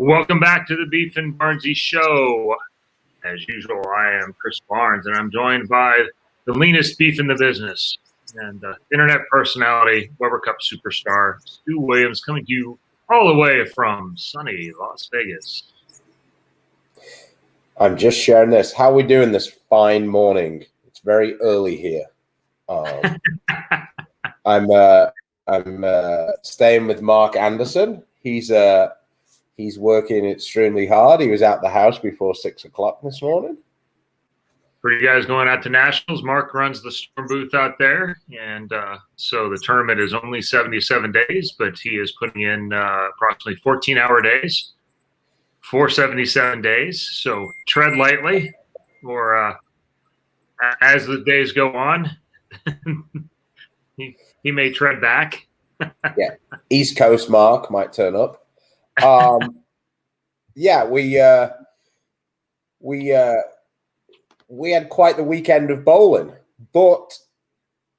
Welcome back to the Beef and Barnzy show. As usual, I am Chris Barnes, and I'm joined by the leanest beef in the business and internet personality, Weber Cup superstar, Stu Williams, coming to you all the way from sunny Las Vegas. I'm just sharing this. How are we doing this fine morning? It's very early here. I'm staying with Mark Anderson. He's working extremely hard. He was out the house before 6 o'clock this morning. For you guys going out to Nationals, Mark runs the Storm booth out there, and so the tournament is only 77 days, but he is putting in approximately 14-hour days for 77 days. So tread lightly, or as the days go on, he may tread back. Yeah, East Coast Mark might turn up. Yeah, we had quite the weekend of bowling, but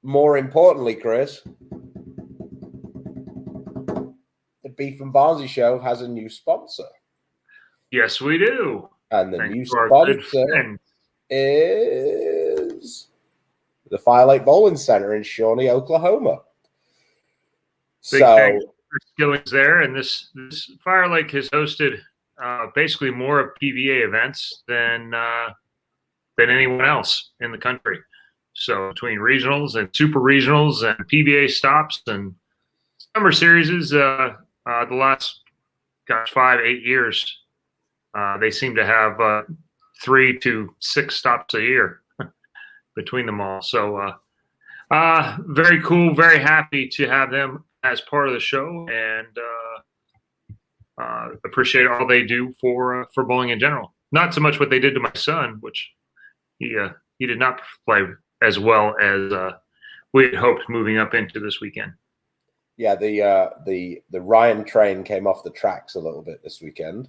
more importantly, Chris, the Beef and Barnzy show has a new sponsor. Yes, we do. And the new sponsor is the Fire Lake Bowling Center in Shawnee, Oklahoma. Big thanks for Skillings there. And this Fire Lake has hosted basically more of PBA events than anyone else in the country. So between regionals and super regionals and PBA stops and summer series, the last 5-8 years, they seem to have 3 to 6 stops a year between them all. So very cool, very happy to have them as part of the show, and appreciate all they do for bowling in general. Not so much what they did to my son, which he did not play as well as we had hoped moving up into this weekend. Yeah, the Ryan train came off the tracks a little bit this weekend.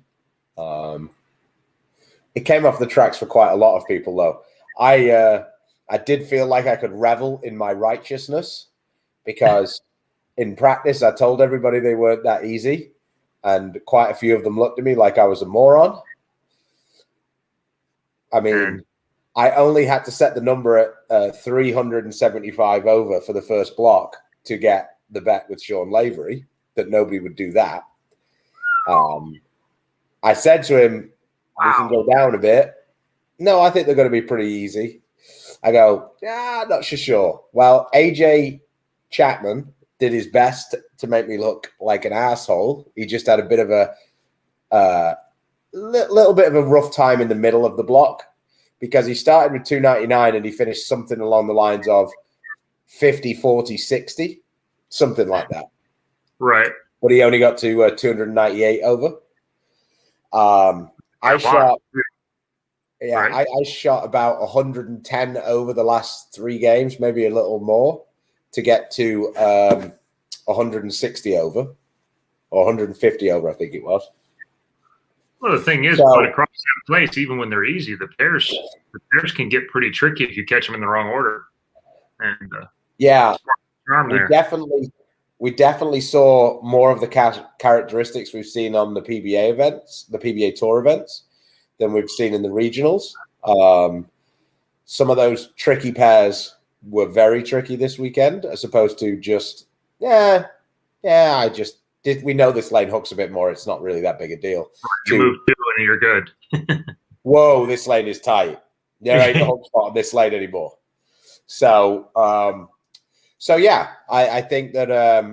It came off the tracks for quite a lot of people, though. I did feel like I could revel in my righteousness because in practice I told everybody they weren't that easy, and quite a few of them looked at me like I was a moron. I mean, I only had to set the number at 375 over for the first block to get the bet with Sean Lavery that nobody would do that. I said to him, we can go down a bit. No, I think they're going to be pretty easy. I go, yeah, not so sure. Well, AJ Chapman did his best to make me look like an asshole. He just had a bit of a little bit of a rough time in the middle of the block because he started with 299 and he finished something along the lines of 50, 40, 60, something like that. Right. But he only got to 298 over. I shot about 110 over the last 3 games, maybe a little more, to get to 160 over or 150 over, I think it was. Well, the thing is, but across that place, even when they're easy, the pairs can get pretty tricky if you catch them in the wrong order. And yeah, we definitely saw more of the characteristics we've seen on the PBA events, the PBA Tour events, than we've seen in the regionals. Some of those tricky pairs were very tricky this weekend, as opposed to just, we know this lane hooks a bit more. It's not really that big a deal. You move 2 and you're good. Whoa, this lane is tight. There ain't a hook spot on this lane anymore. So yeah, I think that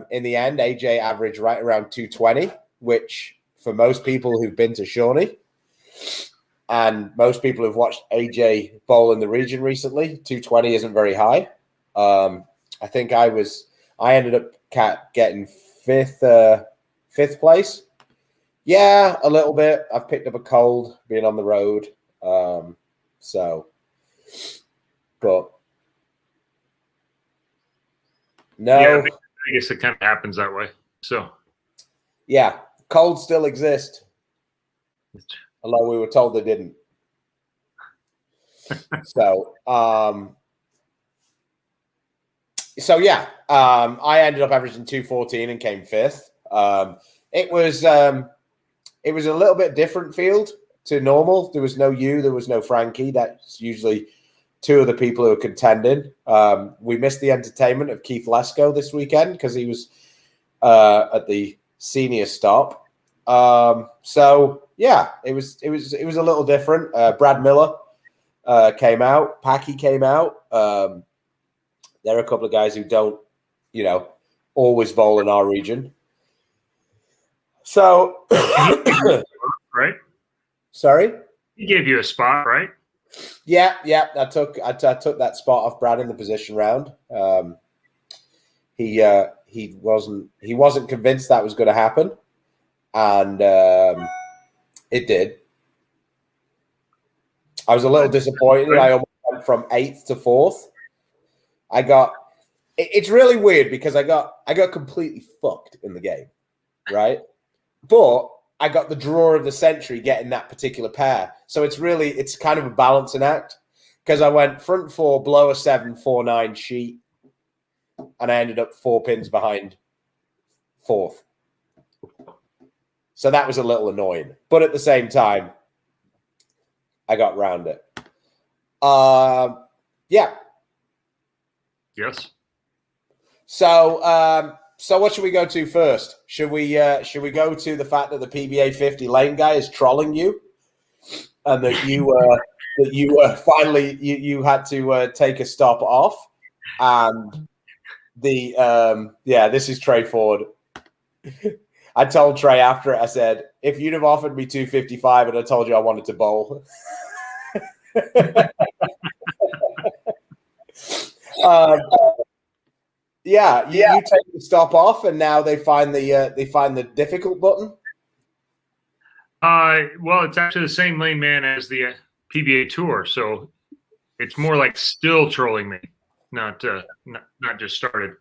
in the end, AJ averaged right around 220, which for most people who've been to Shawnee and most people who've watched AJ bowl in the region recently, 220 isn't very high. I think I ended up getting fifth place. Yeah, a little bit. I've picked up a cold being on the road. But no. Yeah, I guess it kind of happens that way. So yeah, colds still exist. Although we were told they didn't. So yeah, I ended up averaging 214 and came 5th. It was it was a little bit different field to normal. There was no you, there was no Frankie. That's usually two of the people who are contending. We missed the entertainment of Keith Lesko this weekend because he was at the senior stop. So yeah, it was a little different. Brad Miller came out. Packy came out. There are a couple of guys who don't, always bowl in our region. So, right? Sorry, He gave you a spot, right? Yeah. I took that spot off Brad in the position round. He wasn't convinced that was going to happen, and it did. I was a little disappointed. I almost went from 8th to 4th. It's really weird because I got completely fucked in the game, right? But I got the draw of the century getting that particular pair. So it's kind of a balancing act because I went front 4, blower 7, 4-9 sheet, and I ended up 4 pins behind 4th. So that was a little annoying. But at the same time, I got round it. Yeah. Yes. So what should we go to first? Should we go to the fact that the PBA 50 lane guy is trolling you, and that you finally you had to take a stop off, and this is Trey Ford. I told Trey after it, I said, if you'd have offered me 255 and I told you I wanted to bowl. You take the stop off, and now they find the difficult button. Well, it's actually the same lane man as the PBA Tour, so it's more like still trolling me, not just started.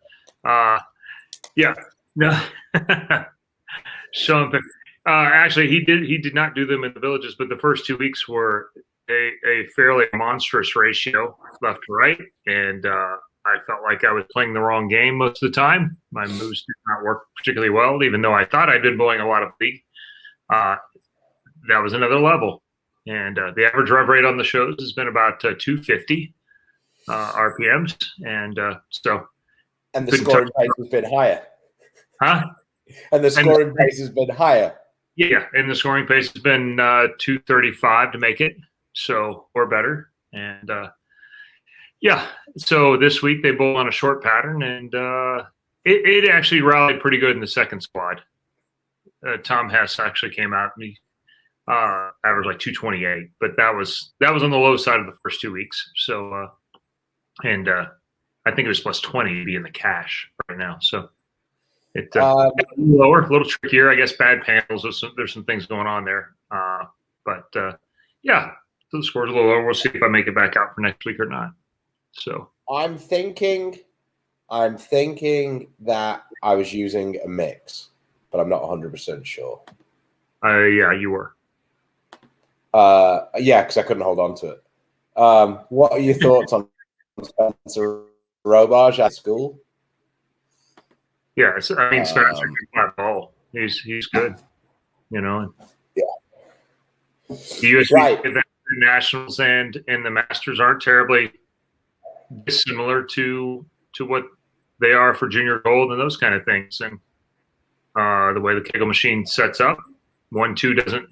Yeah, no. Sean, actually, he did not do them in the villages, but the first 2 weeks were a fairly monstrous ratio left to right, and I felt like I was playing the wrong game most of the time. My moves did not work particularly well, even though I thought I'd been bowling a lot of league. That was another level, and the average rev rate on the shows has been about 250 RPMs, and so. And the scoring pace has been higher. Huh? And the scoring pace has been higher. Yeah, and the scoring pace has been 235 to make it, so or better. And so this week they bowl on a short pattern, and it actually rallied pretty good in the second squad. Tom Hess actually came out and he averaged like 228, but that was on the low side of the first 2 weeks. So I think it was plus 20 to be in the cash right now. So. It's lower, a little trickier, I guess. Bad panels. There's some things going on there, but so the score's a little lower. We'll see if I make it back out for next week or not. So I'm thinking that I was using a mix, but I'm not 100% sure. Yeah, you were. Because I couldn't hold on to it. What are your thoughts on Spencer Robage at school? Yeah, Spencer can play ball. He's good, Yeah. The US events, the Nationals and the Masters aren't terribly dissimilar to what they are for Junior Gold and those kind of things. And the way the Kegel machine sets up, 1-2 doesn't,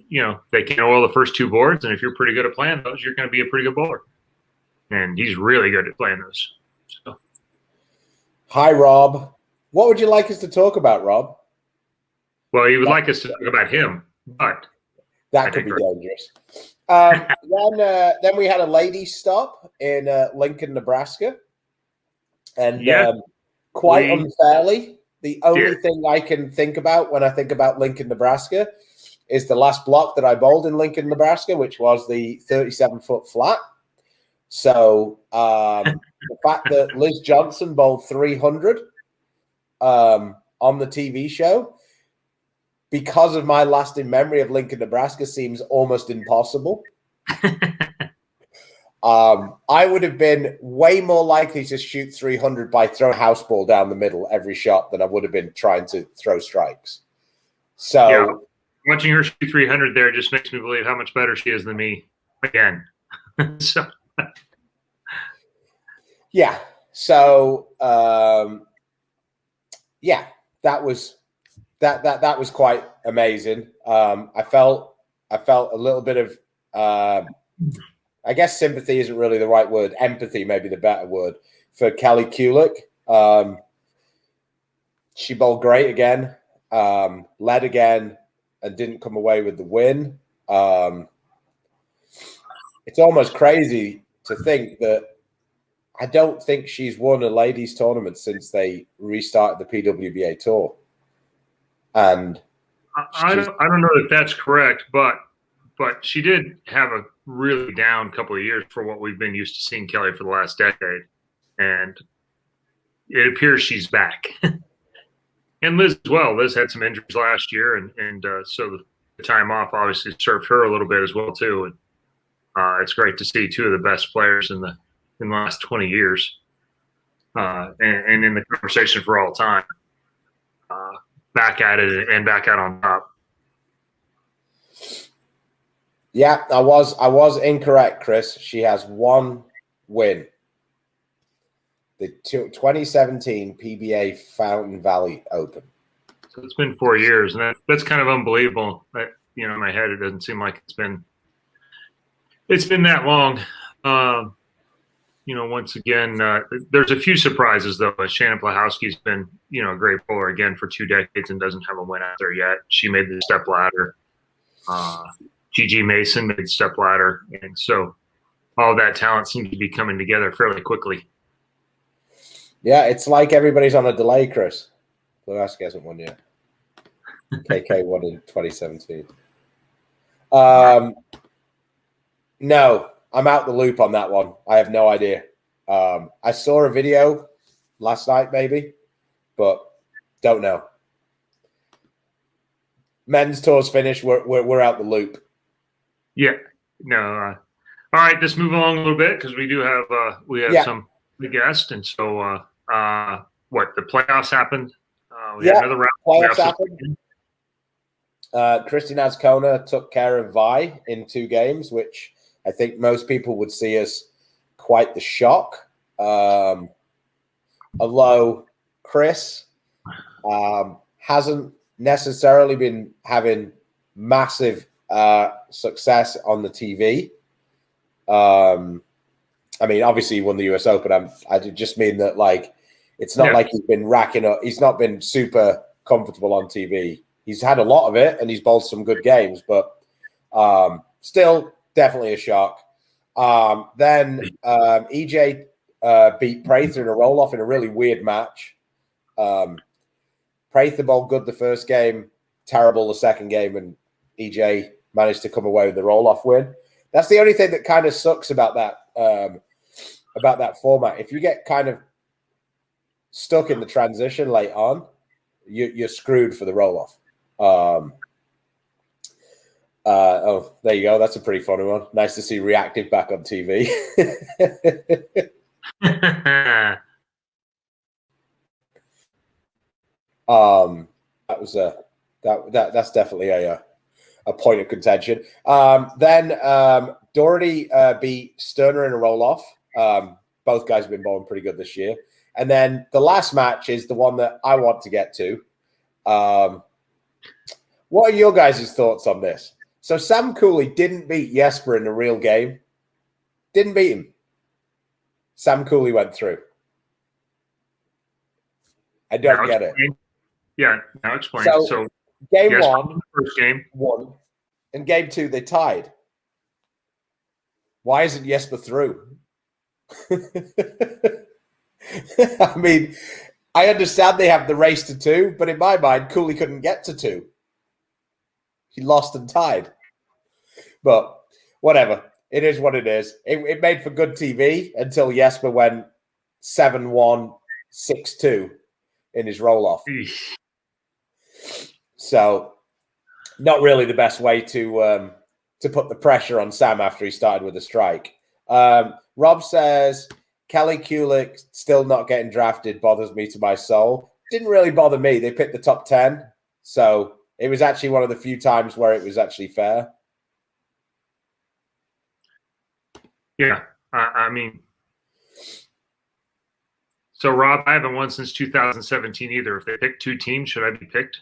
they can't oil the first 2 boards. And if you're pretty good at playing those, you're going to be a pretty good bowler. And he's really good at playing those. So. Hi, Rob. What would you like us to talk about, Rob? Well, he would like us to talk about him, but that could be dangerous. Then we had a ladies' stop in Lincoln, Nebraska, and quite unfairly, the only thing I can think about when I think about Lincoln, Nebraska, is the last block that I bowled in Lincoln, Nebraska, which was the 37-foot flat. So the fact that Liz Johnson bowled 300. On the TV show, because of my lasting memory of Lincoln, Nebraska, seems almost impossible. I would have been way more likely to shoot 300 by throwing a house ball down the middle every shot than I would have been trying to throw strikes. So watching her shoot 300 there just makes me believe how much better she is than me again. So. Yeah. So yeah, that was quite amazing. I felt a little bit of I guess sympathy isn't really the right word. Empathy may be the better word for Kelly Kulick. She bowled great again, led again, and didn't come away with the win. It's almost crazy to think that I don't think she's won a ladies tournament since they restarted the PWBA tour. And I don't know if that's correct, but she did have a really down couple of years for what we've been used to seeing Kelly for the last decade, and it appears she's back. And Liz as well. Liz had some injuries last year, and so the time off obviously served her a little bit as well too. And it's great to see two of the best players in the last 20 years, and in the conversation for all time, back at it and back out on top. Yeah, I was incorrect, Chris. She has one win. The 2017 PBA Fountain Valley Open. So it's been 4 years, and that's kind of unbelievable. In my head, it doesn't seem like it's been that long. Once again, there's a few surprises though. Shannon Plahowski's been, a great bowler again for 2 decades and doesn't have a win out there yet. She made the Stepladder. Gigi Mason made Stepladder, and so all that talent seems to be coming together fairly quickly. Yeah, it's like everybody's on a delay, Chris. Plahowski hasn't won yet. KK won in 2017. No, I'm out the loop on that one. I have no idea. I saw a video last night, maybe, but don't know. Men's tour's finished. We're out the loop. Yeah. No. All right. Let's move along a little bit because we do have some guests, and so the playoffs happened. We had another round. Playoffs happened. Christian Azcona took care of Vi in 2 games, which I think most people would see as quite the shock. Although Chris hasn't necessarily been having massive success on the TV. I mean, obviously he won the US Open. I just mean that, like, it's not like he's been racking up. He's not been super comfortable on TV. He's had a lot of it, and he's bowled some good games, but still definitely a shock. Then EJ beat Prather in a roll-off in a really weird match. Prather bowled good the first game, terrible the second game, and EJ managed to come away with the roll-off win. That's the only thing that kind of sucks about that format. If you get kind of stuck in the transition late on, you're screwed for the roll-off. There you go. That's a pretty funny one. Nice to see Reactive back on TV. That's definitely a point of contention. Then Doherty beat Sterner in a roll-off. Both guys have been bowling pretty good this year. And then the last match is the one that I want to get to. What are your guys' thoughts on this? So Sam Cooley didn't beat Jesper in a real game. Didn't beat him. Sam Cooley went through. I don't get it. Yeah, now explain. So game one, first game, won. And game 2, they tied. Why isn't Jesper through? I mean, I understand they have the race to 2, but in my mind, Cooley couldn't get to 2. He lost and tied. But whatever. It is what it is. It made for good TV until Jesper went 7-1, 6-2 in his roll-off. So not really the best way to put the pressure on Sam after he started with a strike. Rob says, Kelly Kulick still not getting drafted bothers me to my soul. Didn't really bother me. They picked the top 10. So It was actually one of the few times where it was actually fair. Yeah, I mean, so Rob, I haven't won since 2017 either. If they pick 2 teams, should I be picked?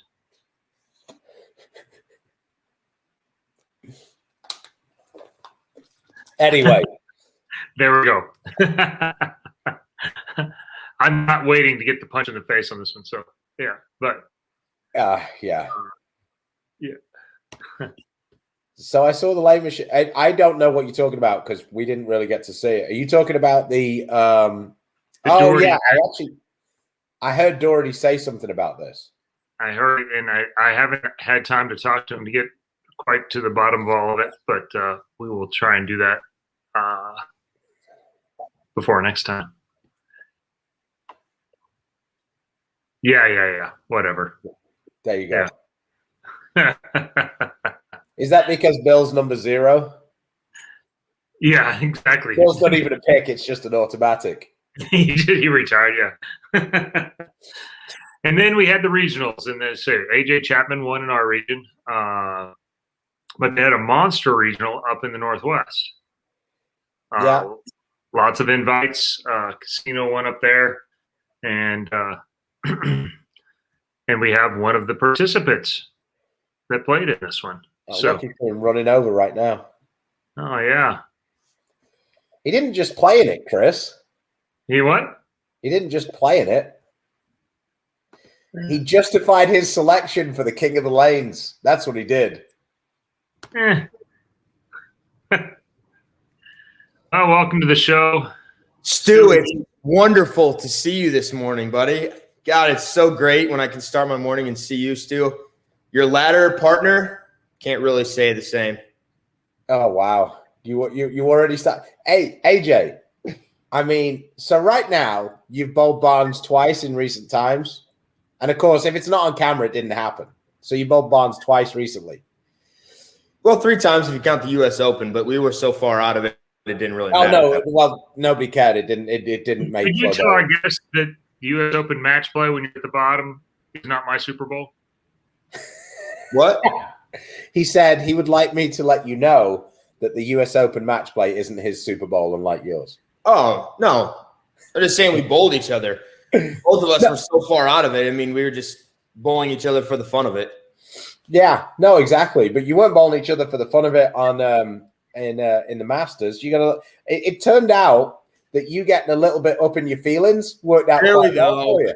Anyway, there we go. I'm not waiting to get the punch in the face on this one. So yeah, but yeah. Yeah. So I saw the lane machine. I don't know what you're talking about because we didn't really get to see it. Are you talking about the oh Doherty, yeah, I heard Doherty say something about this. I heard it, and I haven't had time to talk to him to get quite to the bottom of all of it, but we will try and do that before next time. Yeah. Whatever. There you go. Yeah. Is that because Bill's number 0? Yeah, exactly. Bill's not even a pick; it's just an automatic. He retired, yeah. And then we had the regionals, and then AJ Chapman won in our region, but they had a monster regional up in the Northwest. Yeah, lots of invites. Casino won up there, and and we have one of the participants that played in this one. So looking for him running over right now. Oh yeah, he didn't just play in it, Chris. He what? He didn't just play in it. He justified his selection for the King of the Lanes. That's what he did. Oh, welcome to the show, Stu. It's wonderful to see you this morning, buddy. God, it's so great when I can start my morning and see you, Stu. Your ladder partner, can't really say the same. Oh wow, you already start. Hey AJ, I mean, so right now you've bowled Barnes twice in recent times, and of course, if it's not on camera, it didn't happen. So you bowled Barnes twice recently. Well, 3 times if you count the U.S. Open, but we were so far out of it, it didn't really matter. Oh no, well nobody cared. It didn't make. Did you tell our guest that the U.S. Open match play when you're at the bottom is not my Super Bowl? What? He said he would like me to let you know that the U.S. Open match play isn't his Super Bowl, unlike yours. Oh, no. I'm just saying we bowled each other. Both of us were so far out of it. I mean, we were just bowling each other for the fun of it. Yeah, no, exactly. But you weren't bowling each other for the fun of it on in the Masters. You got it turned out that you getting a little bit up in your feelings worked out quite well for you.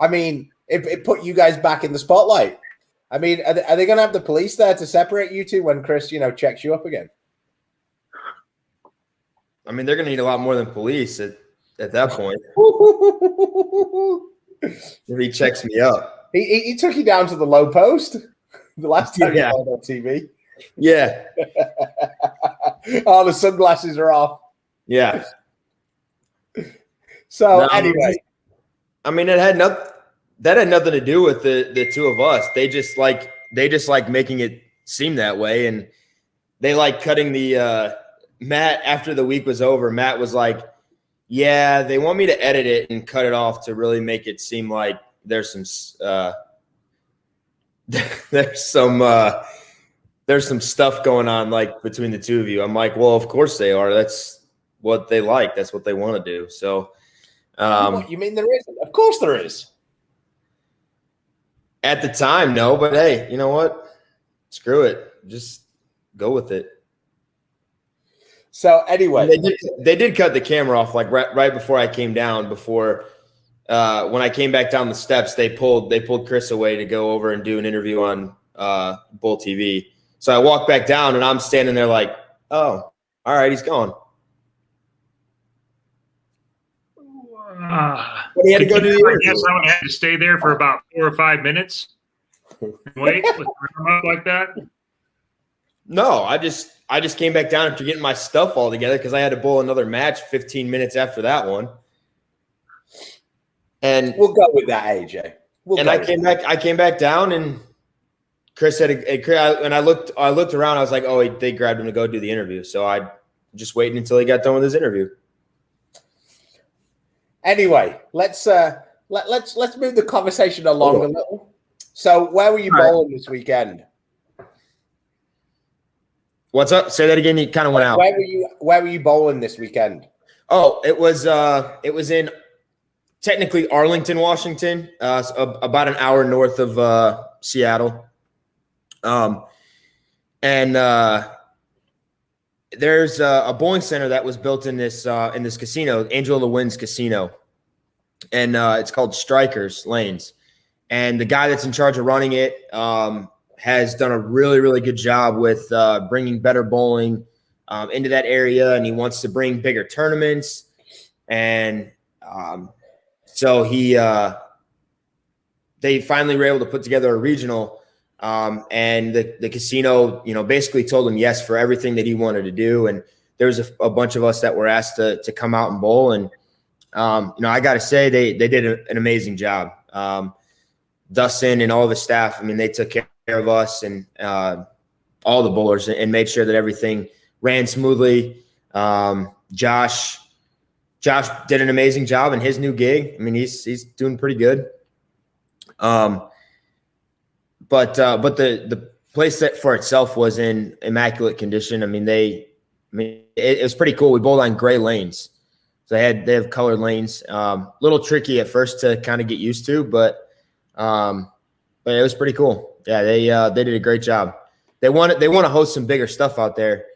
I mean, it put you guys back in the spotlight. I mean, are they going to have the police there to separate you two when Chris, checks you up again? I mean, they're going to need a lot more than police at that point. If he checks me up. He took you down to the low post the last time you played on TV. Yeah. Oh, the sunglasses are off. Yeah. So anyway. I mean, that had nothing to do with the two of us. They just like making it seem that way. And they like cutting the Matt after the week was over. Matt was like, yeah, they want me to edit it and cut it off to really make it seem like there's some stuff going on like between the two of you. I'm like, well, of course they are. That's what they like. That's what they want to do. So you mean there isn't? Of course there is. At the time, no, but hey, you know what? Screw it. Just go with it. So anyway, they did cut the camera off like right before I came down. Before when I came back down the steps, they pulled Chris away to go over and do an interview on Bull TV. So I walked back down and I'm standing there like, oh, all right, he's gone. But he had to go do the interview. I guess I would have to stay there for about 4 or 5 minutes and wait with the arm up like that. No, I just came back down after getting my stuff all together because I had to bowl another match 15 minutes after that one. And we'll go with that, AJ. I came back down and Chris said, and I looked around. I was like, oh, they grabbed him to go do the interview. So I just waited until he got done with his interview. Anyway, let's move the conversation along a little. So where were you bowling this weekend? What's up? Say that again. You kind of went out. Where were you bowling this weekend? Oh, it was in technically Arlington, Washington, about an hour north of Seattle. And there's a bowling center that was built in this casino, Angel of the Winds Casino, and it's called Strikers Lanes. And the guy that's in charge of running it has done a really, really good job with bringing better bowling into that area, and he wants to bring bigger tournaments. And so they finally were able to put together a regional, and the casino, basically told him yes for everything that he wanted to do. And there was a bunch of us that were asked to come out and bowl. And I got to say they did an amazing job. Dustin and all the staff, I mean, they took care of us and all the bowlers and made sure that everything ran smoothly. Josh did an amazing job in his new gig. I mean, he's doing pretty good. But the place that for itself was in immaculate condition. I mean, it was pretty cool. We bowled on gray lanes. So they have colored lanes. Little tricky at first to kind of get used to, but it was pretty cool. Yeah, they did a great job. They want to host some bigger stuff out there.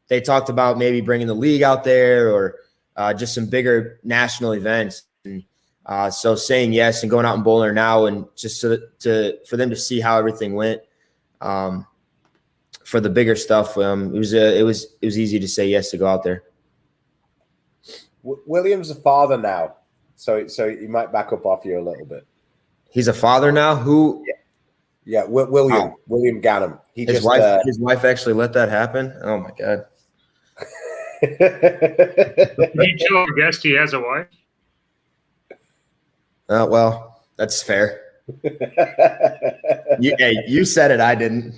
They talked about maybe bringing the league out there or just some bigger national events. And so saying yes and going out and bowling now, and just for them to see how everything went for the bigger stuff, it was easy to say yes to go out there. William's a father now, so he might back up off you a little bit. He's a father now. Who? Yeah, William. Oh. William Gannam. His wife actually let that happen. Oh my God. Did you tell our guest he has a wife? Well, that's fair. You said it. I didn't.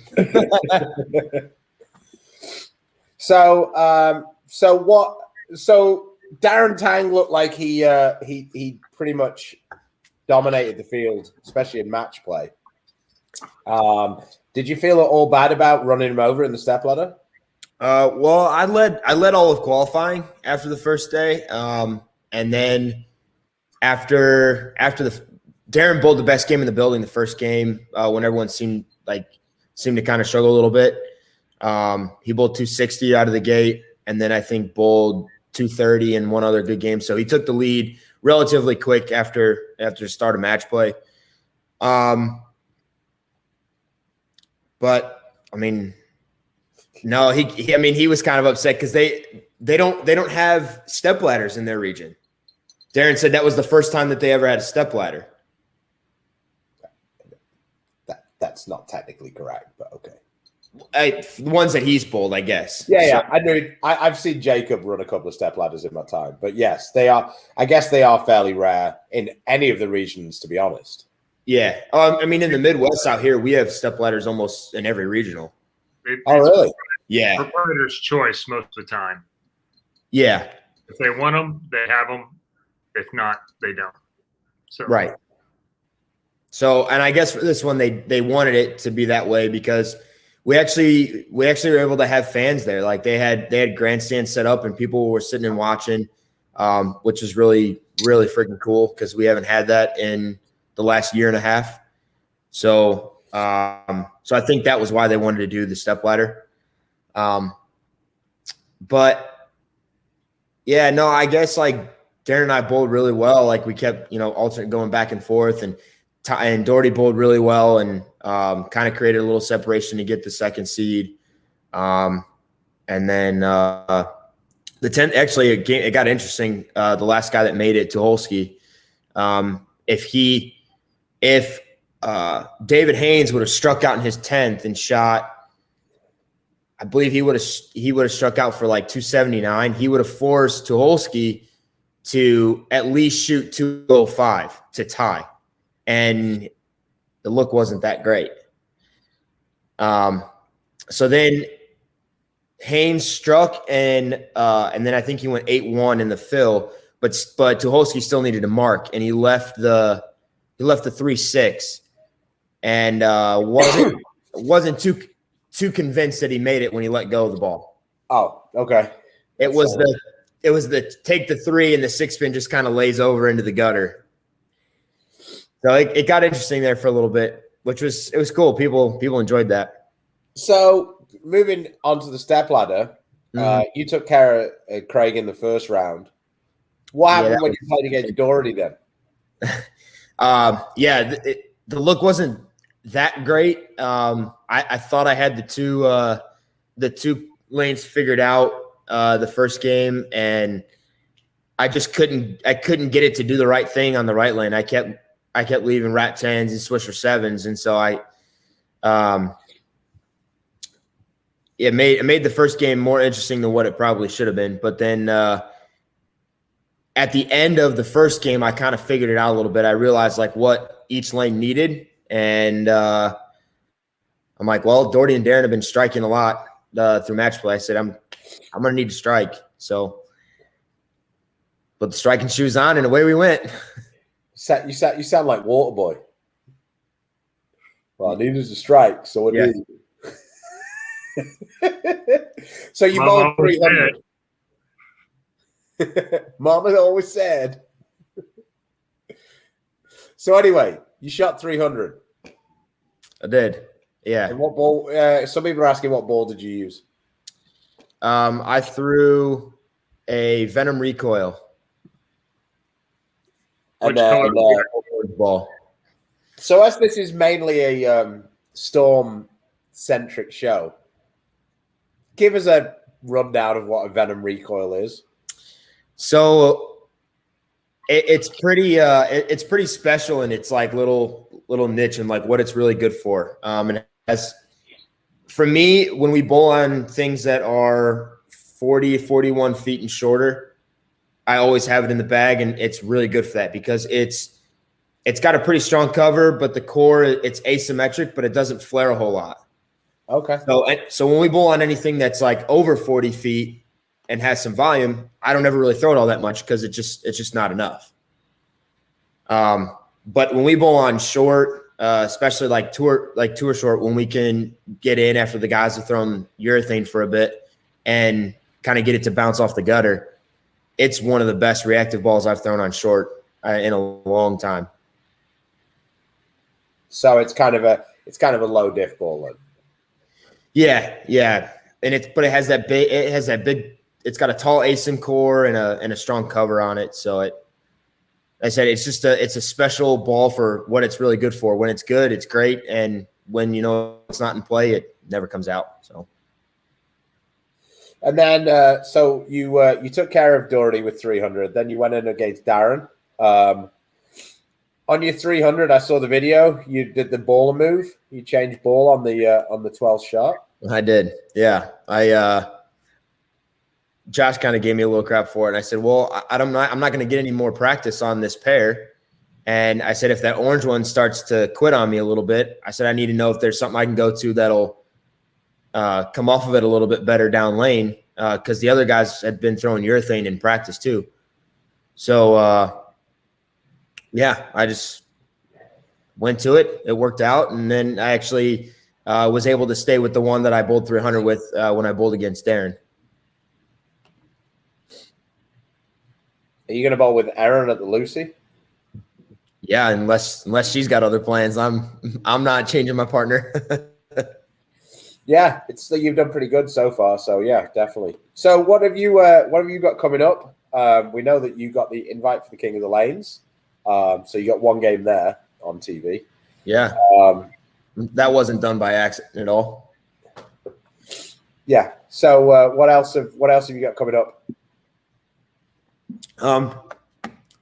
So Darren Tang looked like he pretty much dominated the field, especially in match play. Did you feel at all bad about running him over in the stepladder? Well, I led all of qualifying after the first day, and then after Darren bowled the best game in the building the first game when everyone seemed to kind of struggle a little bit. He bowled 260 out of the gate, and then I think bowled 230 in one other good game. So he took the lead relatively quick after the start of match play. But I mean, no, he was kind of upset because they don't have step ladders in their region. Darren said that was the first time that they ever had a step ladder. That's not technically correct, but okay. The ones that he's bowled, I guess. Yeah. I knew. I've seen Jacob run a couple of step ladders in my time, but yes, they are. I guess they are fairly rare in any of the regions, to be honest. Yeah, I mean, in the Midwest out here, we have step ladders almost in every regional. Oh, really? Yeah. Proprietor's choice most of the time. Yeah. If they want them, they have them. If not, they don't. So right. So, and I guess for this one, they wanted it to be that way because we actually were able to have fans there. Like they had grandstands set up and people were sitting and watching, which is really, really freaking cool because we haven't had that in the last year and a half. So I think that was why they wanted to do the stepladder. But yeah, no, I guess like Darren and I bowled really well. Like we kept, alternate going back and forth, and Doherty bowled really well and kind of created a little separation to get the second seed. And then the 10th, actually it got interesting. The last guy that made it, Tucholsky, if David Haynes would have struck out in his 10th and shot, I believe he would have struck out for like 279. He would have forced Tucholsky to at least shoot 205 to tie. And the look wasn't that great. So then Haynes struck and then I think he went 8-1 in the fill, but Tucholsky still needed to mark, and he left the 3-6. and wasn't too convinced that he made it when he let go of the ball. Oh, okay. It was the take the three, and the six spin just kind of lays over into the gutter. So it got interesting there for a little bit, which was cool. People enjoyed that. So moving on to the stepladder, you took care of Craig in the first round. What happened when you played against Doherty then? The look wasn't that great. I thought I had the two lanes figured out the first game, and I just couldn't get it to do the right thing on the right lane. I kept leaving rat tens and swisher sevens, and so it made the first game more interesting than what it probably should have been. But then at the end of the first game, I kind of figured it out a little bit. I realized like what each lane needed, and I'm like, well, Doherty and Darren have been striking a lot through match play. I said, I'm gonna need to strike. So put the striking shoes on, and away we went. You sound like Waterboy. Well, I needed to strike, so what did you? So you bowled 300. Mama always said. So anyway, you shot 300. I did. Yeah. And what ball? Some people are asking what ball did you use? I threw a Venom recoil. And ball. So as this is mainly a storm-centric show, give us a rundown of what a Venom recoil is. So it's pretty special, and it's like little niche and like what it's really good for. And as for me, when we bowl on things that are 40, 41 feet and shorter, I always have it in the bag, and it's really good for that because it's got a pretty strong cover, but the core, it's asymmetric, but it doesn't flare a whole lot. Okay. So when we bowl on anything that's like over 40 feet and has some volume, I don't ever really throw it all that much because it's just not enough. But when we bowl on short, especially like tour short, when we can get in after the guys have thrown urethane for a bit and kind of get it to bounce off the gutter, it's one of the best reactive balls I've thrown on short in a long time. So it's kind of a low diff ball then. Yeah, and it has that big. It's got a tall asim core and a strong cover on it. So it's a special ball for what it's really good for. When it's good, it's great, and when it's not in play, it never comes out. So. And then, so you took care of Doherty with 300. Then you went in against Darren. On your 300, I saw the video. You did the baller move. You changed ball on the 12th shot. I did. Yeah, Josh kind of gave me a little crap for it, and I said, "Well, I'm not going to get any more practice on this pair." And I said, if that orange one starts to quit on me a little bit, I said I need to know if there's something I can go to that'll come off of it a little bit better down lane, because the other guys had been throwing urethane in practice too. So, I just went to it. It worked out, and then I actually was able to stay with the one that I bowled 300 with when I bowled against Darren. Are you going to bowl with Aaron at the Lucy? Yeah, unless she's got other plans, I'm not changing my partner. Yeah, you've done pretty good so far. So yeah, definitely. So what have you got coming up? We know that you got the invite for the King of the Lanes. So you got one game there on TV. Yeah. That wasn't done by accident at all. Yeah. So what else have you got coming up?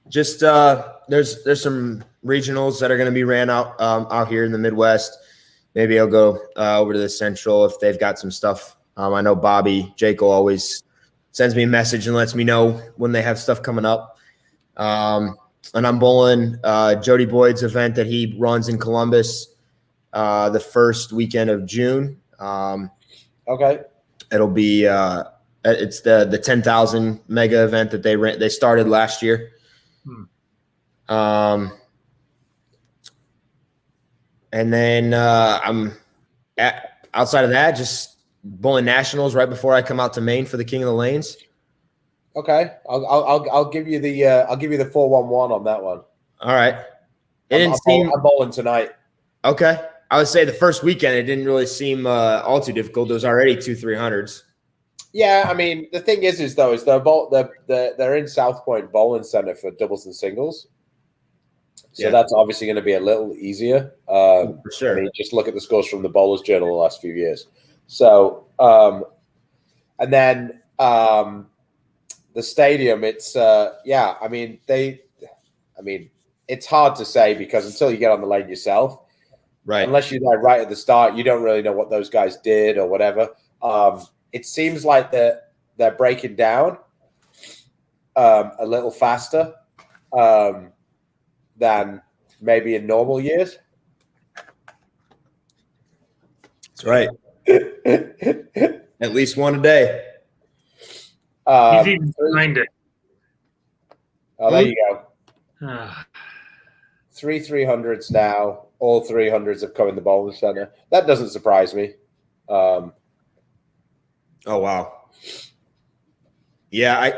Just there's some regionals that are going to be ran out here in the Midwest. Maybe I'll go over to the Central if they've got some stuff. I know Bobby Jaco always sends me a message and lets me know when they have stuff coming up. And I'm bowling Jody Boyd's event that he runs in Columbus the first weekend of June. Okay. It'll be it's the 10,000 mega event that they started last year. And then outside of that, just bowling nationals right before I come out to Maine for the King of the Lanes. Okay, I'll give you the 4-1-1 on that one. All right. I'm bowling tonight. Okay. I would say the first weekend it didn't really seem all too difficult. There was already 2 300s. Yeah, I mean the thing is they're in South Point Bowling Center for doubles and singles, so that's obviously going to be a little easier. For sure. I mean, just look at the scores from the Bowlers Journal the last few years. So, and then the stadium, it's I mean it's hard to say because until you get on the lane yourself, right? Unless you're there right at the start, you don't really know what those guys did or whatever. It seems like they're breaking down a little faster than maybe in normal years. That's right. At least one a day. He's even behind it. Oh, there you go. 3 300s now. All 300s have come in the bowling center. That doesn't surprise me. Oh wow. Yeah, I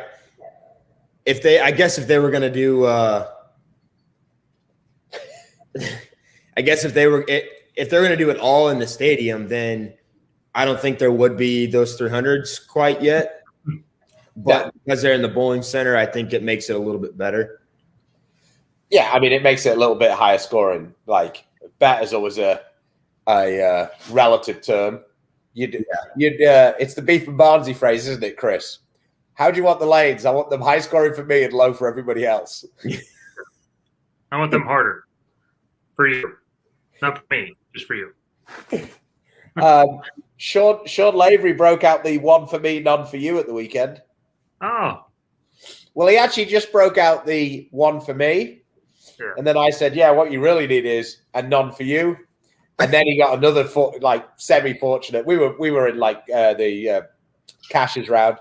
guess if they were going to do if they're going to do it all in the stadium, then I don't think there would be those 300s quite yet. But because they're in the bowling center, I think it makes it a little bit better. Yeah, I mean, it makes it a little bit higher scoring. Like, bet is always a relative term. It's the beef and Barnzy phrase, isn't it, Chris? How do you want the lanes? I want them high scoring for me and low for everybody else. I want them harder for you, not for me, just for you. Sean Lavery broke out the one for me, none for you at the weekend. Oh. Well, he actually just broke out the one for me. Sure. And then I said, yeah, what you really need is a none for you. And then he got another semi-fortunate. We were in the cashes round.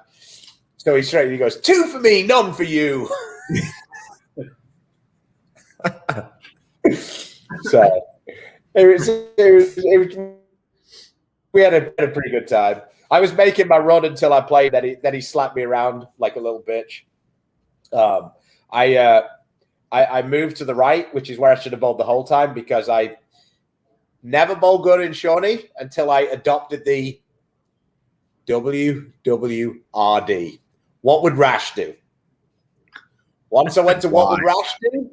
So he goes, 2 for me, none for you. So it was we had a pretty good time. I was making my run until I played. Then he slapped me around like a little bitch. I moved to the right, which is where I should have bowled the whole time because I never bowled good in Shawnee until I adopted the WWRD. What would Rash do? Once I went to what would Rash do?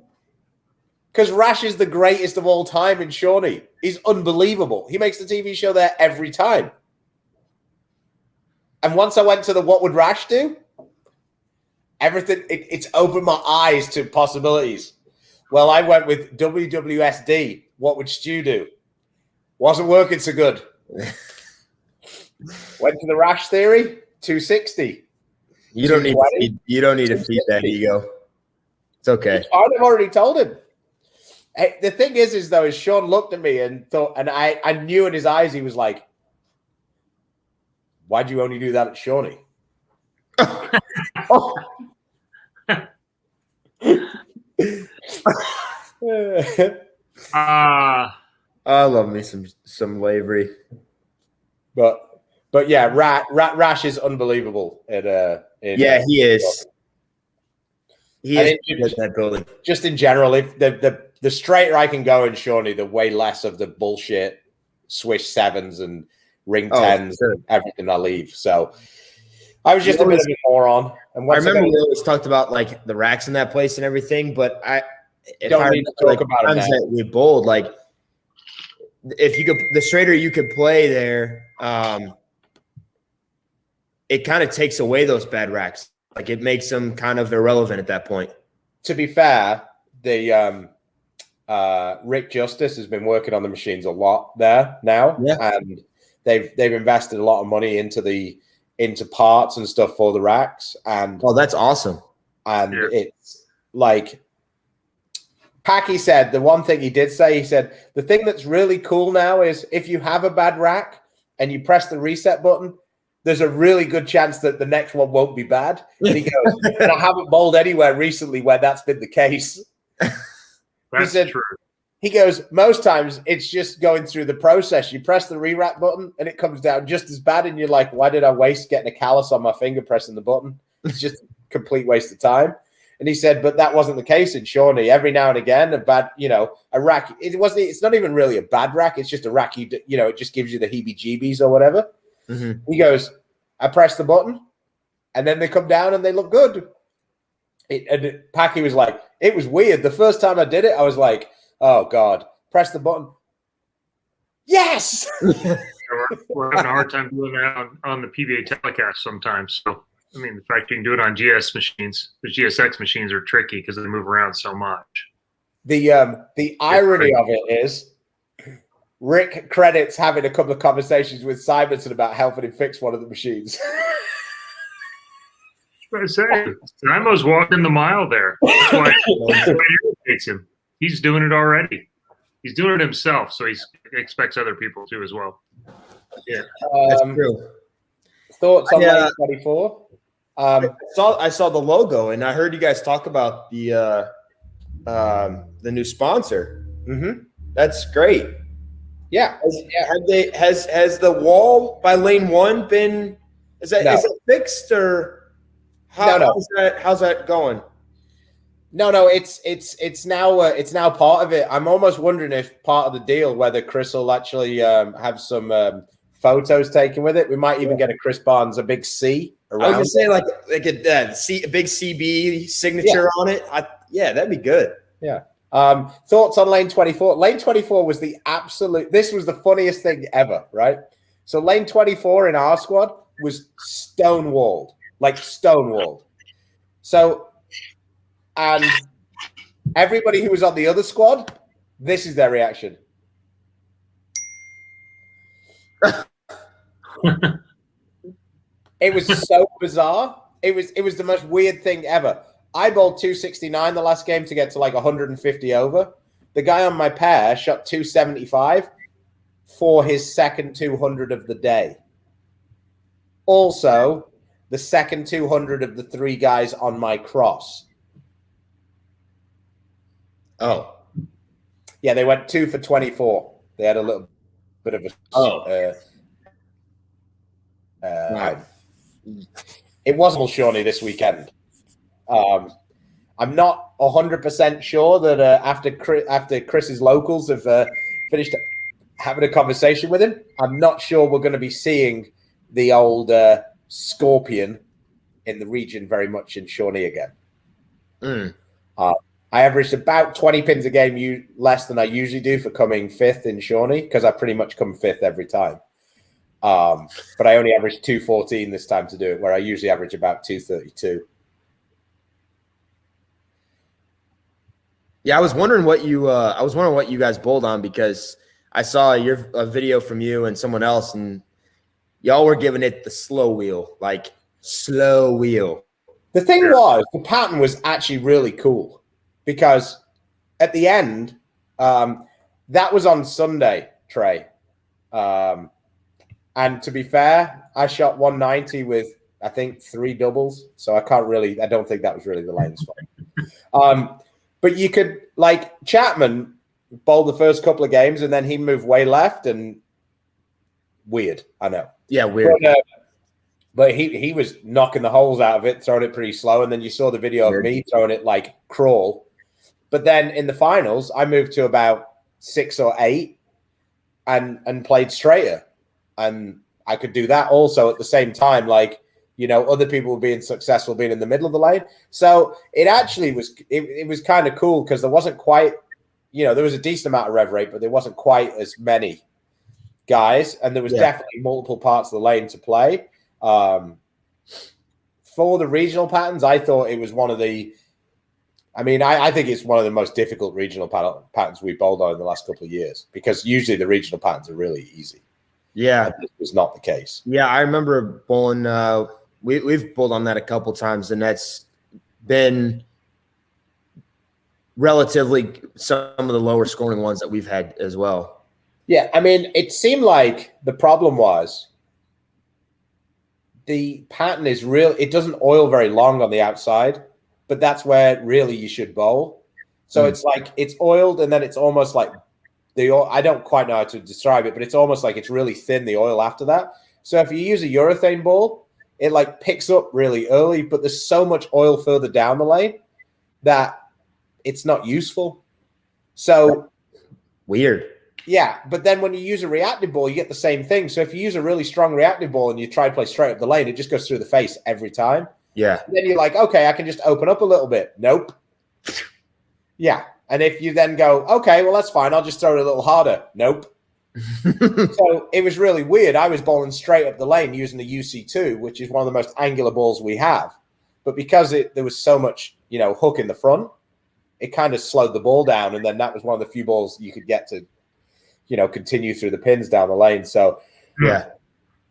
Because Rash is the greatest of all time in Shawnee. He's unbelievable. He makes the TV show there every time. And once I went to the what would Rash do? Everything, it's opened my eyes to possibilities. Well, I went with WWSD. What would Stu do? Wasn't working so good. Went to the Rash theory, 260. You don't need to feed that ego. It's okay. I've already told him. Hey, the thing is Sean looked at me and thought, and I knew in his eyes he was like, "Why'd you only do that at Shawnee?" I love me some Lavery, but yeah, Rash is unbelievable. He is. He is that building. Just in general, if the straighter I can go in Shawnee, the way less of the bullshit swish sevens and ring tens and everything I leave. So I was just a bit of a moron. And I remember we always talked about like the racks in that place and everything, but don't need to talk about it. That we bowled, like if you could, the straighter you could play there, it kind of takes away those bad racks. Like it makes them kind of irrelevant at that point. To be fair, the Rick Justice has been working on the machines a lot there now, and they've invested a lot of money into parts and stuff for the racks. And that's awesome. And it's like Packy said, the one thing he did say, he said the thing that's really cool now is if you have a bad rack and you press the reset button, there's a really good chance that the next one won't be bad. And he goes, and I haven't bowled anywhere recently where that's been the case. That's true. He goes, most times it's just going through the process. You press the re-rack button and it comes down just as bad. And you're like, why did I waste getting a callus on my finger pressing the button? It's just a complete waste of time. And he said, but that wasn't the case in Shawnee. Every now and again, a bad, a rack. It's not even really a bad rack. It's just a rack. It just gives you the heebie-jeebies or whatever. Mm-hmm. He goes, I press the button and then they come down and they look good. Packy was like, it was weird. The first time I did it, I was like, oh God, press the button. Yes. We're having a hard time doing that on the PBA telecast sometimes. So, I mean, the fact you can do it on GS machines, the GSX machines are tricky because they move around so much. The irony of it is Rick credits having a couple of conversations with Simonson about helping him fix one of the machines. I say, Simo's walking the mile there. That's why it irritates him. He's doing it already. He's doing it himself, so he expects other people to as well. Yeah, that's true. Thoughts on Lane 24? I saw the logo, and I heard you guys talk about the new sponsor. Mm-hmm. That's great. Yeah. Has the wall by lane 1 been? Is it fixed or? How's that going? No, it's now part of it. I'm almost wondering if part of the deal, whether Chris will actually have some photos taken with it. We might even get a Chris Barnes, a big C around. I was just saying, like a big CB signature on it. That'd be good. Yeah. Thoughts on lane 24? Lane 24 was this was the funniest thing ever, right? So lane 24 in our squad was stonewalled. So, and everybody who was on the other squad, this is their reaction. It was so bizarre. It was the most weird thing ever. I bowled 269 the last game to get to like 150 over. The guy on my pair shot 275 for his second 200 of the day. Also, the second 200 of the 3 guys on my cross. Oh. Yeah, they went 2 for 24. They had a little bit of a... Right. It wasn't Shawnee this weekend. I'm not 100% sure that after Chris's locals have finished having a conversation with him, I'm not sure we're going to be seeing the old... Scorpion in the region very much in Shawnee again. I averaged about 20 pins a game less than I usually do for coming 5th in Shawnee because I pretty much come 5th every time. But I only averaged 214 this time to do it, where I usually average about 232. Yeah, I was wondering what you guys bowled on, because I saw a video from you and someone else, and y'all were giving it the slow wheel, like slow wheel. The thing was, the pattern was actually really cool because at the end, that was on Sunday, Trey. And to be fair, I shot 190 with, I think, 3 doubles. So I don't think that was really the lane's fault. But you could, like, Chapman bowled the first couple of games and then he moved way left and weird, I know. Yeah, weird. But he was knocking the holes out of it, throwing it pretty slow. And then you saw the video of me throwing it like crawl. But then in the finals, I moved to about 6 or 8 and played straighter. And I could do that also at the same time. Like, other people were being successful being in the middle of the lane. So it actually was, it was kind of cool because there wasn't quite, there was a decent amount of rev rate, but there wasn't quite as many guys, and there was definitely multiple parts of the lane to play. For the regional patterns, I thought it was one of the I think it's one of the most difficult regional patterns we bowled on in the last couple of years, because usually the regional patterns are really easy. Yeah. This was not the case. Yeah, I remember bowling we've bowled on that a couple times, and that's been relatively some of the lower scoring ones that we've had as well. Yeah, it seemed like the problem was the pattern is real. It doesn't oil very long on the outside, but that's where really you should bowl. So it's like it's oiled, and then it's almost like the oil. I don't quite know how to describe it, but it's almost like it's really thin, the oil after that. So if you use a urethane ball, it like picks up really early, but there's so much oil further down the lane that it's not useful. So weird. Yeah, but then when you use a reactive ball, you get the same thing. So if you use a really strong reactive ball and you try to play straight up the lane, it just goes through the face every time. Yeah. And then you're like, okay, I can just open up a little bit. Nope. Yeah. And if you then go, okay, well, that's fine. I'll just throw it a little harder. Nope. So it was really weird. I was bowling straight up the lane using the UC2, which is one of the most angular balls we have. But because there was so much, hook in the front, it kind of slowed the ball down. And then that was one of the few balls you could get to, continue through the pins down the lane. So yeah,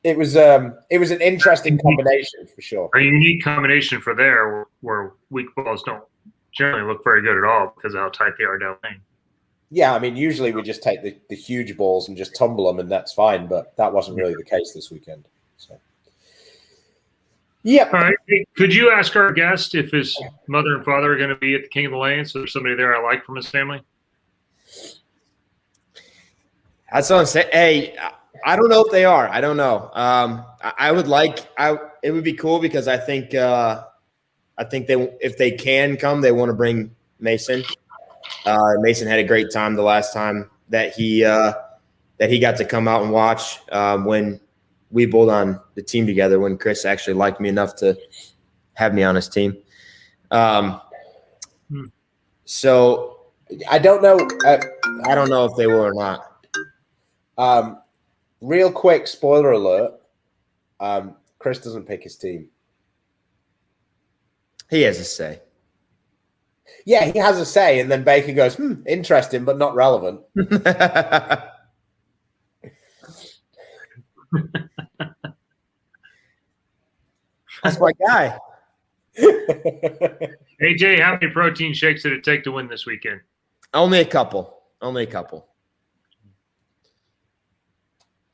it was an interesting combination for sure. A unique combination for there where weak balls don't generally look very good at all because of how tight they are down lane. Yeah, I mean, usually we just take the huge balls and just tumble them, and that's fine. But that wasn't really the case this weekend. So, yeah. All right. Hey, could you ask our guest if his mother and father are going to be at the King of the Lane? So there's somebody there I like from his family. That's what I'm saying. Hey, I don't know if they are. I don't know. I would like. It would be cool because I think if they can come, they want to bring Mason. Mason had a great time the last time that he got to come out and watch when we bowled on the team together. When Chris actually liked me enough to have me on his team. So I don't know. I don't know if they will or not. Real quick, spoiler alert. Chris doesn't pick his team. He has a say. Yeah, he has a say, and then Baker goes, interesting, but not relevant. That's my guy. AJ, how many protein shakes did it take to win this weekend? Only a couple.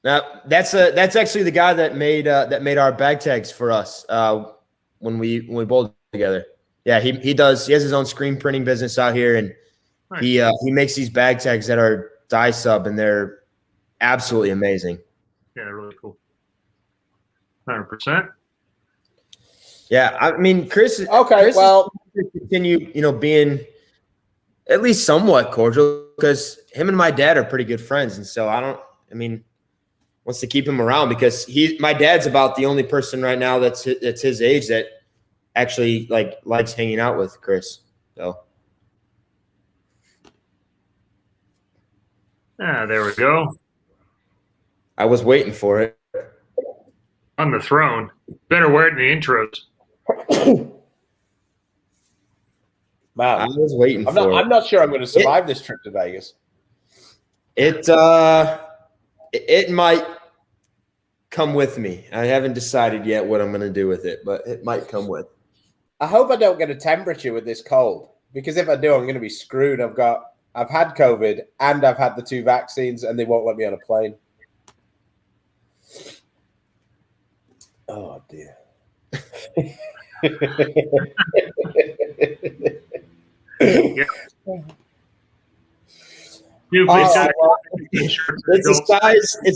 Now that's actually the guy that made our bag tags for us when we bowled together. Yeah, he does. He has his own screen printing business out here, and nice. He makes these bag tags that are dye sub, and they're absolutely amazing. Yeah, they're really cool. 100%. Yeah, I mean, Chris. Okay, Chris well, continue, being at least somewhat cordial because him and my dad are pretty good friends, and so wants to keep him around because my dad's about the only person right now that's his age that actually likes hanging out with Chris. So there we go. I was waiting for it. On the throne. Better wear it in the intros. Man, I was waiting for it. I'm not sure I'm going to survive this trip to Vegas. It might come with me. I haven't decided yet what I'm going to do with it, but it might come with. I hope I don't get a temperature with this cold, because if I do, I'm going to be screwed. I've had COVID and I've had the 2 vaccines, and they won't let me on a plane. Oh dear. Yeah. It's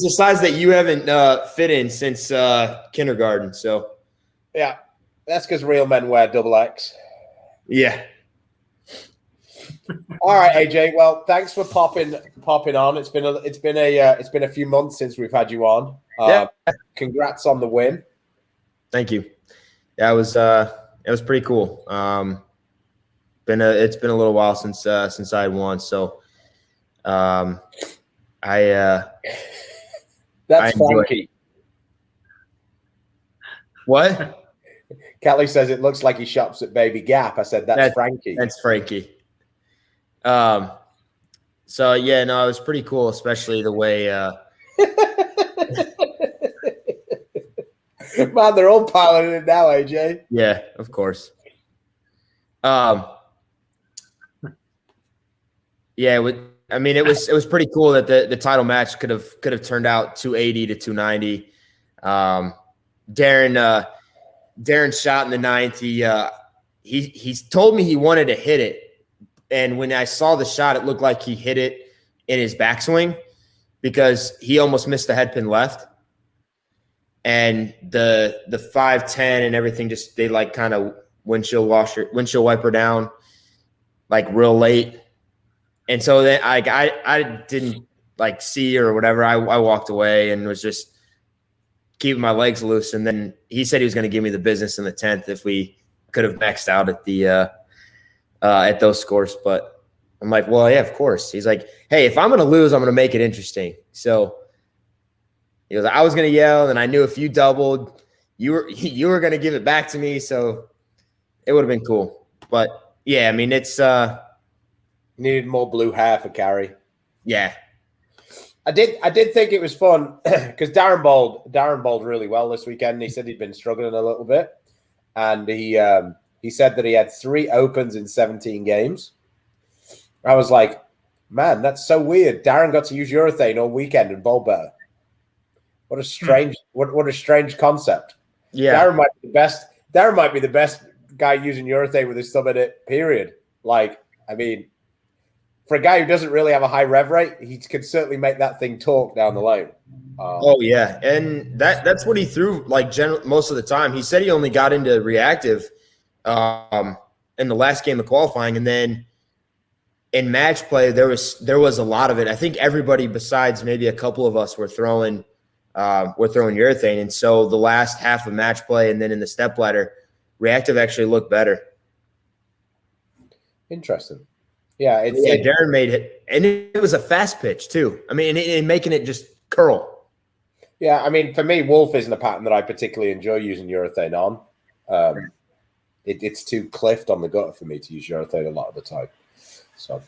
a size that you haven't fit in since kindergarten. So yeah, that's because real men wear XX. Yeah. All right, AJ. Well, thanks for popping on. It's been a few months since we've had you on. Congrats on the win. Thank you. Yeah, it was pretty cool. It's been a little while since I had won. So that's Frankie. What? Kelly says it looks like he shops at Baby Gap. I said that's Frankie. That's Frankie. So yeah, no, it was pretty cool, especially the way man, they're all piling it now, AJ. Yeah, of course. Yeah, it was pretty cool that the title match could have turned out 280 to 290. Darren shot in the 9th. He told me he wanted to hit it, And when I saw the shot, it looked like he hit it in his backswing because he almost missed the head pin left. And the 510 and everything they like kind of windshield wiper down like real late. And so then I didn't like see or whatever. I walked away and was just keeping my legs loose. And then he said he was going to give me the business in the 10th if we could have maxed out at the at those scores. But I'm like, well, yeah, of course. He's like, hey, if I'm going to lose, I'm going to make it interesting. So he goes, I was going to yell, and I knew if you doubled, you were going to give it back to me. So it would have been cool. But yeah, I mean, it's needed more blue hair for Carrie. Yeah. I did think it was fun because Darren bowled really well this weekend. He said he'd been struggling a little bit, and he said that he had 3 opens in 17 games. I was like, man, that's so weird. Darren got to use urethane all weekend and bowl better. What a strange what a strange concept. Yeah. Darren might be the best guy using urethane with his thumb in it, period. Like, I mean, for a guy who doesn't really have a high rev rate, he can certainly make that thing talk down the lane. Oh yeah, and that's what he threw like most of the time. He said he only got into reactive in the last game of qualifying, and then in match play there was a lot of it. I think everybody besides maybe a couple of us were throwing urethane, and so the last half of match play and then in the stepladder, reactive actually looked better. Interesting. Yeah, Darren made it, and it was a fast pitch too. I mean, and making it just curl. Yeah, I mean, for me, Wolf isn't a pattern that I particularly enjoy using urethane on. It's too cliffed on the gutter for me to use urethane a lot of the time. So,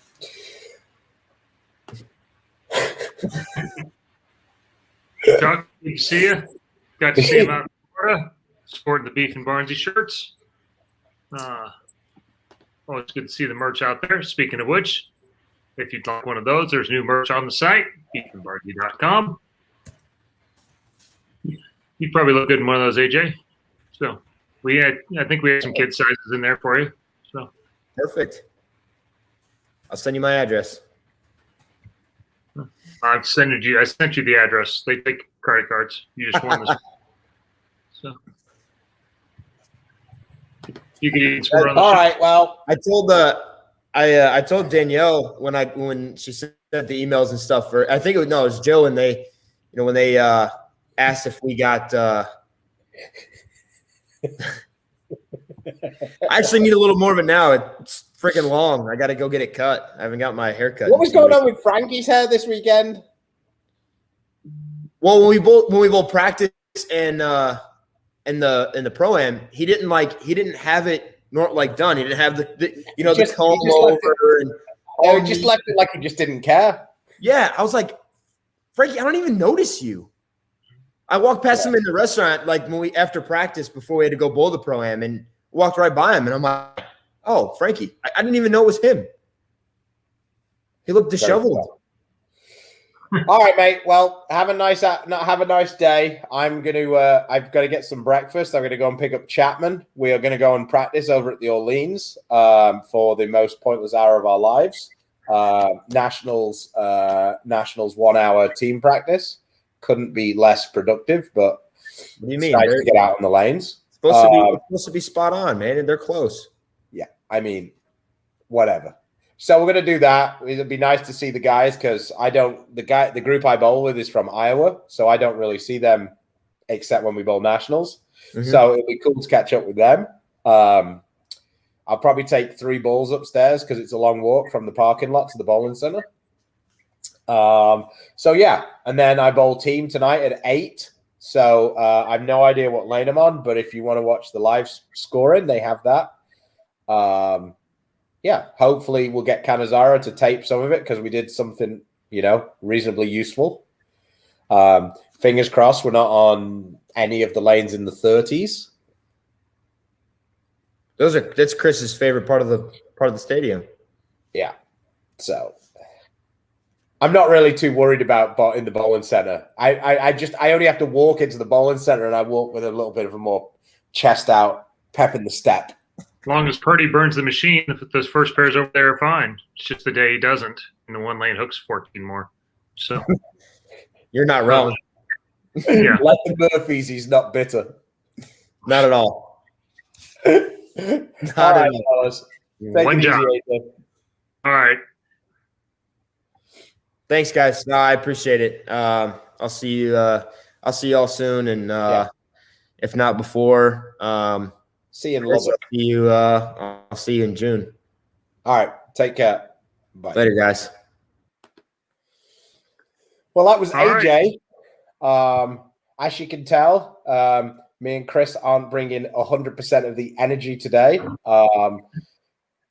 Chuck, good to see you. Got to see him out in Florida, sporting the Beef and Barnzy shirts. Well, it's good to see the merch out there. Speaking of which, if you'd like one of those, there's new merch on the site, beefandbarnzy.com. You'd probably look good in one of those, AJ. So I think we had some kid sizes in there for you. So perfect. I'll send you my address. I sent you the address. They take credit cards. You just won this. So you can even score on the all show. right. Well, I told Danielle when she sent the emails and stuff for, I think it was Joe, and when they asked if we got I actually need a little more of it now. It's freaking long. I got to go get it cut. I haven't got my hair cut. What was going on with Frankie's hair this weekend? Well, when we both practiced and in the pro-am, he didn't have it done. He didn't have the comb over and just left it like he just didn't care. Yeah, I was like, Frankie, I don't even notice you. I walked past him in the restaurant after practice before we had to go bowl the pro-am, and walked right by him, and I'm like, oh, Frankie, I didn't even know it was him. He looked disheveled. All right, mate. Well, have a nice day. I've got to get some breakfast. I'm going to go and pick up Chapman. We are going to go and practice over at the Orleans for the most pointless hour of our lives. Nationals 1 hour team practice. Couldn't be less productive, but what do you mean? Nice to get out on the lanes. Supposed to be spot on, man, and they're close. Yeah, I mean, whatever. So we're going to do that. It'd be nice to see the guys because the group I bowl with is from Iowa, so I don't really see them except when we bowl nationals. Mm-hmm. So it'd be cool to catch up with them. I'll probably take 3 balls upstairs because it's a long walk from the parking lot to the bowling center. So yeah, and then I bowl team tonight at 8. So I have no idea what lane I'm on, but if you want to watch the live scoring, they have that. Yeah, hopefully we'll get Canizaro to tape some of it because we did something, reasonably useful. Fingers crossed we're not on any of the lanes in the 30s. That's Chris's favorite part of the stadium. Yeah. So I'm not really too worried about in the bowling center. I only have to walk into the bowling center, and I walk with a little bit of a more chest out, pep in the step. long as Purdy burns the machine, those first pairs over there are fine. It's just the day he doesn't, and the one lane hooks 14 more. So you're not wrong. Yeah. Like the Murphys, he's not bitter. Not at all. All right, fellas. Take One it job. easy, AJ. All right. Thanks, guys. No, I appreciate it. I'll see you. I'll see y'all soon, and if not before, see you in Chris, Lubbock. I'll see you in June. All right. Take care. Bye. Later, guys. Well, that was All AJ. As you can tell, me and Chris aren't bringing 100% of the energy today.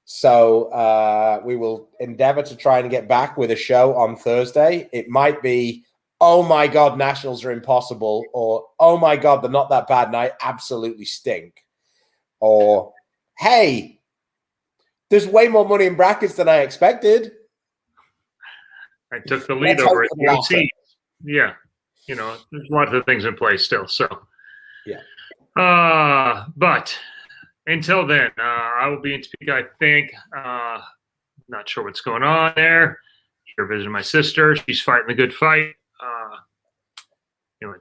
So we will endeavor to try and get back with a show on Thursday. It might be, oh my God, Nationals are impossible, or oh my God, they're not that bad and I absolutely stink. Or, hey, there's way more money in brackets than I expected. I took the lead over at UC. Yeah. You know, there's lots of things in place still. So, yeah. But until then, I will be in Topeka, I think. Not sure what's going on there. Here visiting my sister. She's fighting the good fight.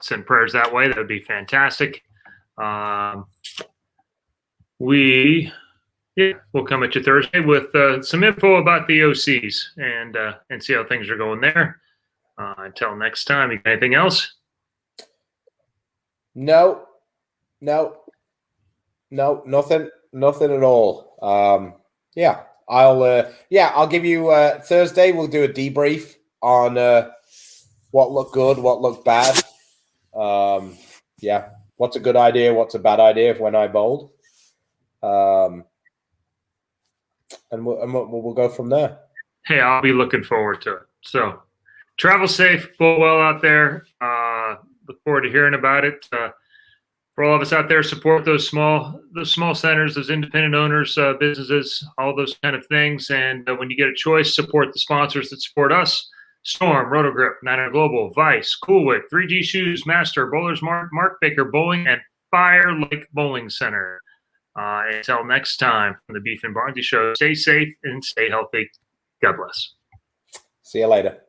Send prayers that way. That would be fantastic. We'll come at you Thursday with some info about the OCs and see how things are going there. Until next time, you got anything else? No, nothing at all. I'll give you Thursday. We'll do a debrief on what looked good, what looked bad. What's a good idea, what's a bad idea when I bowled. And we'll go from there. Hey, I'll be looking forward to it. So travel safe, bowl well out there. Look forward to hearing about it. For all of us out there, support those small centers, those independent owners, businesses, all those kind of things. And when you get a choice, support the sponsors that support us: Storm, Rotogrip, Niner Global, Vice, Coolwick, 3G Shoes, Master, Bowlers Mark, Mark Baker Bowling, and Fire Lake Bowling Center. Until next time, from the Beef and Barnzy Show, stay safe and stay healthy. God bless. See you later.